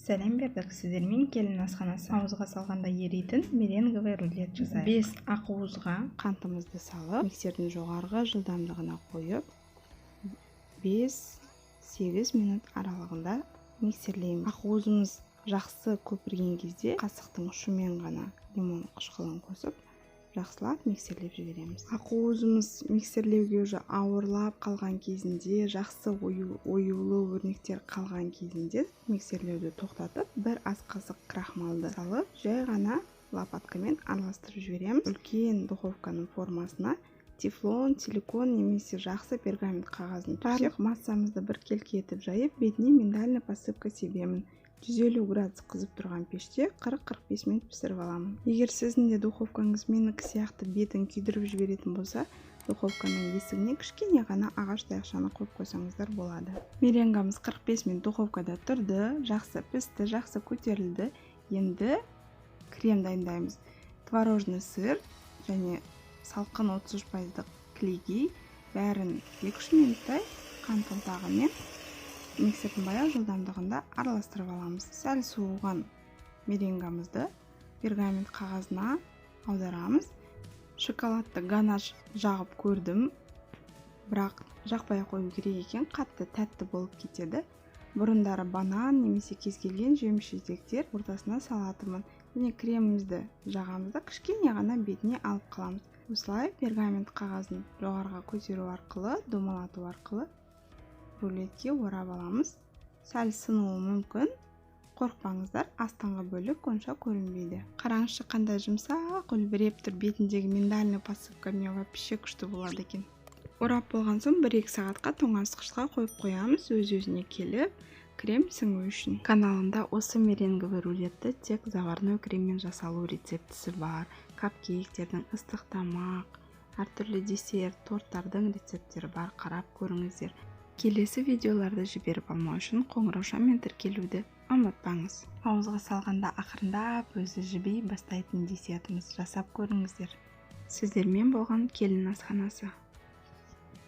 Сәлем бердік, сіздермен келін асханасы. Ауызға салғанда еритін меренговый рулет жасайық. 5 ақуызға қантымызды салып, миксердің жоғарғы жылдамдығына қойып, 5-8 минут аралығында миксерлейміз. Ақуызымыз жақсы көпірген кезде қасықтың ұшымен ғана лимон қышқылын қосып, жақсылап миксерлеп жібереміз. Ақуызымыз миксерлеуге уже ауырлап қалған кезінде, жақсы оюлы өрнектер қалған кезінде миксерлеуді тоқтатып, бір ас қасық крахмалды салып, жай ғана лопаткамен араластырып жібереміз. Үлкен духовканың формасына тефлон, силикон немесе жақсы пергамент қағазын төсеп, массамызды бір келке етіп жайып, бетіне миндальный посыпка себемін. 150 градус қызып тұрған пеште 40-45 минут пісіріп аламын. Егер сіздің де духовкаңыз менікі сияқты бетін күйдіріп жіберетін болса, духовканың есігіне кішкене ғана ағаш таяқшаны қойып қойсаңыздар болады. Меренгамыз 45 минут духовкада тұрды, жақсы пісті, жақсы көтерілді. Енді крем дайындаймыз. Творожный сыр және салқын 33% клейгей бәрін 2-3 минуттай қант ұнтағымен миксердің баяу жылдамдығында араластырып аламыз. Сәл суыған меренгамызды пергамент қағазына аударамыз. Шоколадты ганаш жағып көрдім, бірақ жақпай қою керек екен, қатты тәтті болып кетеді. Бұрындары банан немесе кез келген жеміс-жидектер ортасына салатынмын. Және кремімізді жағамызда кішкене ғана бетіне алып қаламыз. Осылай пергамент қағазын жоғарыға көтеру арқылы, домалату арқылы рулетке орап аламыз. Сәл сынуы мүмкін. Қорықпаңыздар, астыңғы бөлік онша көрінбейді. Қараңызшы қандай жұмсақ үлбіреп тұр, бетіндегі миндальный посыпкамен вообще күшті болады екен. Орап болған соң 1-2 сағатқа тоңазытқышқа қойып қоямыз, өз-өзіне келіп, крем сіңу үшін. Каналымда осы меренговый рулетті тек заварной креммен жасалу рецептісі бар. Капкейктердің, ыстық тамақ, әртүрлі десерт, торттардың рецепттері бар, қарап көріңіздер. Келесі видеоларды жіберіп алмау үшін қоңыраушамен тіркелуді ұмытпаңыз. Ауызға салғанда ақырындап өзі жіби бастайтын десертіміз жасап көріңіздер. Сіздермен болған келін асханасы.